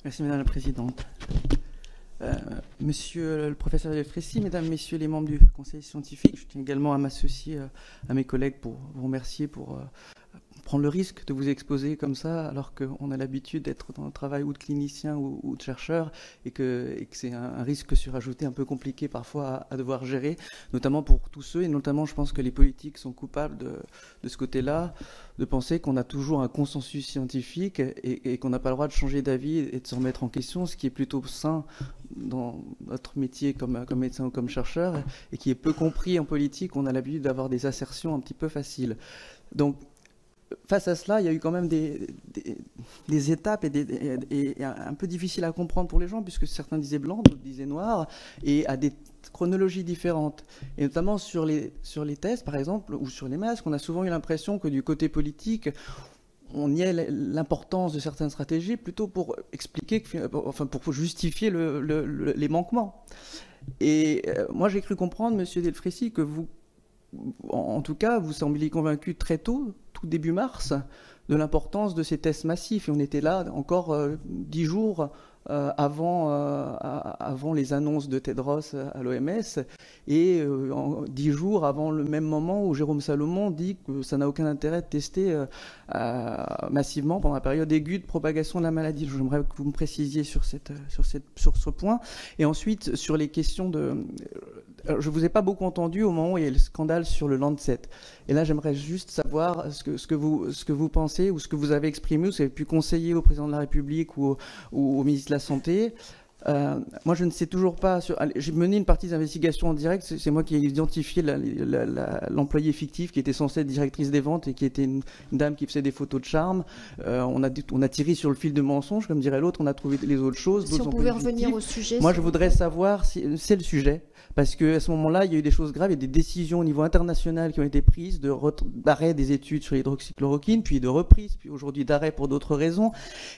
Merci Madame la Présidente. Monsieur le professeur Delfrécy, Mesdames, Messieurs les membres du Conseil scientifique, je tiens également à m'associer à mes collègues pour vous remercier pour prendre le risque de vous exposer comme ça, alors qu'on a l'habitude d'être dans un travail ou de clinicien ou de chercheur, et que c'est un risque surajouté un peu compliqué parfois à devoir gérer, notamment pour tous ceux, et notamment je pense que les politiques sont coupables de ce côté-là, de penser qu'on a toujours un consensus scientifique et qu'on n'a pas le droit de changer d'avis et de se remettre en question, ce qui est plutôt sain dans notre métier comme médecin ou comme chercheur, et qui est peu compris en politique. On a l'habitude d'avoir des assertions un petit peu faciles. Donc, face à cela, il y a eu quand même des étapes et un peu difficiles à comprendre pour les gens, puisque certains disaient blanc, d'autres disaient noir, et à des chronologies différentes. Et notamment sur les tests, par exemple, ou sur les masques, on a souvent eu l'impression que du côté politique, on niait l'importance de certaines stratégies plutôt pour expliquer, enfin pour justifier les manquements. Et moi j'ai cru comprendre, Monsieur Delfrécy, que vous, en tout cas, vous sembliez convaincu très tôt, tout début mars, de l'importance de ces tests massifs. Et on était là encore 10 jours avant les annonces de Tedros à l'OMS, et 10 jours avant le même moment où Jérôme Salomon dit que ça n'a aucun intérêt de tester massivement pendant la période aiguë de propagation de la maladie. J'aimerais que vous me précisiez sur ce point. Et ensuite, sur les questions de... Je ne vous ai pas beaucoup entendu au moment où il y a eu le scandale sur le Lancet. Et là, j'aimerais juste savoir ce que vous pensez, ou ce que vous avez exprimé, ou ce que vous avez pu conseiller au président de la République ou au ministre de la Santé. Moi, je ne sais toujours pas. J'ai mené une partie d'investigation en direct. C'est moi qui ai identifié l'employée fictive qui était censée être directrice des ventes et qui était une dame qui faisait des photos de charme. On a tiré sur le fil de mensonge, comme dirait l'autre. On a trouvé les autres choses. Si on pouvait revenir au sujet. Moi, je voudrais savoir si c'est le sujet. Parce qu'à ce moment-là, il y a eu des choses graves, il y a des décisions au niveau international qui ont été prises d'arrêt des études sur l'hydroxychloroquine, puis de reprise, puis aujourd'hui d'arrêt pour d'autres raisons.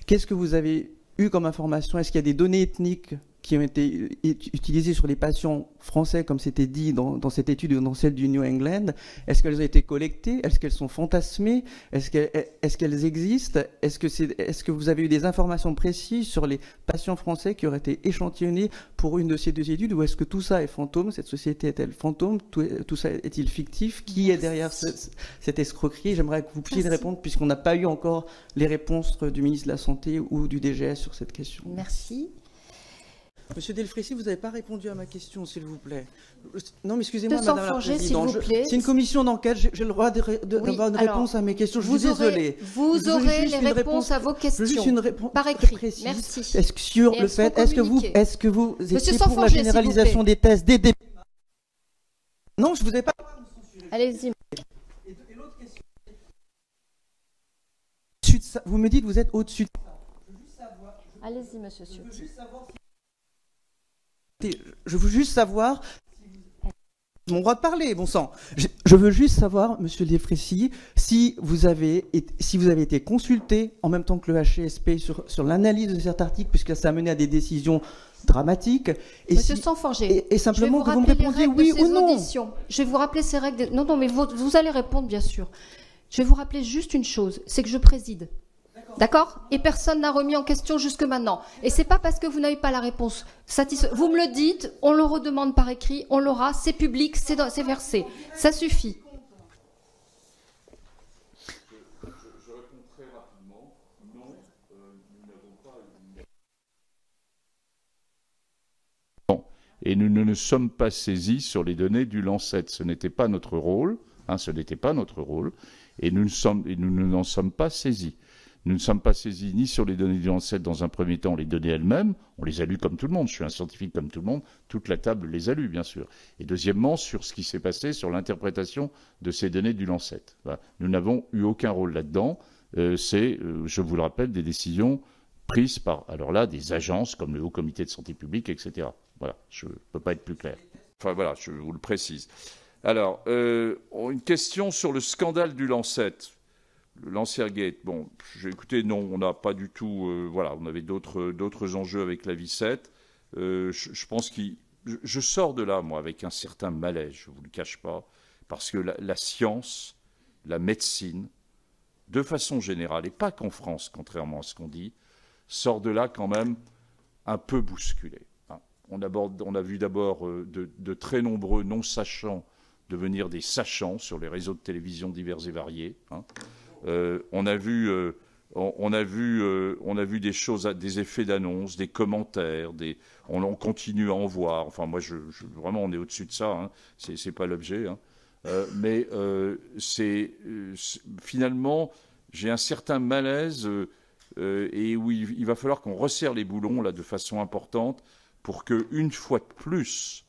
Qu'est-ce que vous avez eu comme information? Est-ce qu'il y a des données ethniques qui ont été utilisées sur les patients français, comme c'était dit dans cette étude ou dans celle du New England? Est-ce qu'elles ont été collectées? Est-ce qu'elles sont fantasmées? Est-ce qu'elles existent? Est-ce que vous avez eu des informations précises sur les patients français qui auraient été échantillonnés pour une de ces deux études? Ou est-ce que tout ça est fantôme? Cette société est-elle fantôme? Tout ça est-il fictif? Qui est derrière cette escroquerie? J'aimerais que vous puissiez répondre, puisqu'on n'a pas eu encore les réponses du ministre de la Santé ou du DGS sur cette question. Merci. Monsieur Delfrécy, vous n'avez pas répondu à ma question, s'il vous plaît. Non, mais excusez-moi, Madame la Présidente. C'est une commission d'enquête, j'ai le droit d'avoir une réponce à mes questions. Je suis désolé. Vous aurez les réponses à vos questions. Juste une réponse par écrit. précise. Merci. Sur le fait, est-ce que vous étiez pour la généralisation des tests dès début? Non, je ne vous ai pas. Allez-y. Et l'autre question. Vous me dites que vous êtes au-dessus de ça. Allez-y, monsieur Ciotti. Je veux juste savoir, mon droit de parler, bon sang. Je veux juste savoir, Monsieur Delfrécy, si vous avez été consulté en même temps que le HCSP sur l'analyse de cet article, puisque ça a mené à des décisions dramatiques. Et Monsieur Sanforger, et simplement que vous me répondiez oui ou non. Je vais vous rappeler ces règles. Non, mais vous allez répondre, bien sûr. Je vais vous rappeler juste une chose, c'est que je préside. D'accord? Et personne n'a remis en question jusque maintenant. Et c'est pas parce que vous n'avez pas la réponse satisfaisante. Vous me le dites, on le redemande par écrit, on l'aura, c'est public, c'est versé. Ça suffit. Je réponds très rapidement. Non, nous n'avons pas... Bon. Et nous ne nous sommes pas saisis sur les données du Lancet. Ce n'était pas notre rôle. Ce n'était pas notre rôle. Et nous n'en sommes pas saisis. Nous ne sommes pas saisis ni sur les données du Lancet dans un premier temps, les données elles-mêmes, on les a lues comme tout le monde, je suis un scientifique comme tout le monde, toute la table les a lues bien sûr. Et deuxièmement, sur ce qui s'est passé, sur l'interprétation de ces données du Lancet. Voilà. Nous n'avons eu aucun rôle là-dedans, c'est, je vous le rappelle, des décisions prises par, alors là, des agences comme le Haut Comité de Santé Publique, etc. Voilà, je ne peux pas être plus clair. Enfin voilà, je vous le précise. Alors, une question sur le scandale du Lancet. Le Lancet-Gate, bon, écoutez, non, on n'a pas du tout... voilà, on avait d'autres enjeux avec la Vicette. Je pense je sors de là, moi, avec un certain malaise, je ne vous le cache pas, parce que la science, la médecine, de façon générale, et pas qu'en France, contrairement à ce qu'on dit, sort de là quand même un peu bousculé. Hein. On a vu d'abord de très nombreux non-sachants devenir des sachants sur les réseaux de télévision divers et variés. Hein. On a vu des choses, des effets d'annonce, des commentaires, on continue à en voir. Enfin, moi, vraiment, on est au-dessus de ça. Hein. C'est pas l'objet. Hein. Mais finalement, j'ai un certain malaise et où il va falloir qu'on resserre les boulons là de façon importante pour que, une fois de plus,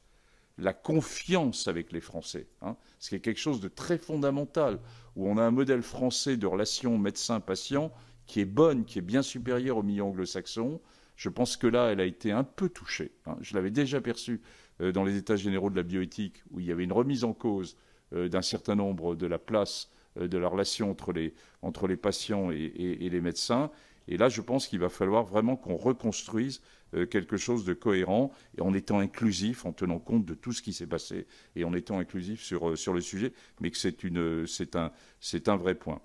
la confiance avec les Français, hein, ce qui est quelque chose de très fondamental, où on a un modèle français de relation médecin-patient qui est bonne, qui est bien supérieure au milieu anglo-saxon. Je pense que là, elle a été un peu touchée. Hein. Je l'avais déjà perçu dans les états généraux de la bioéthique, où il y avait une remise en cause d'un certain nombre de la place de la relation entre les patients et les médecins. Et là, je pense qu'il va falloir vraiment qu'on reconstruise quelque chose de cohérent et en étant inclusif, en tenant compte de tout ce qui s'est passé et en étant inclusif sur le sujet, mais que c'est un vrai point.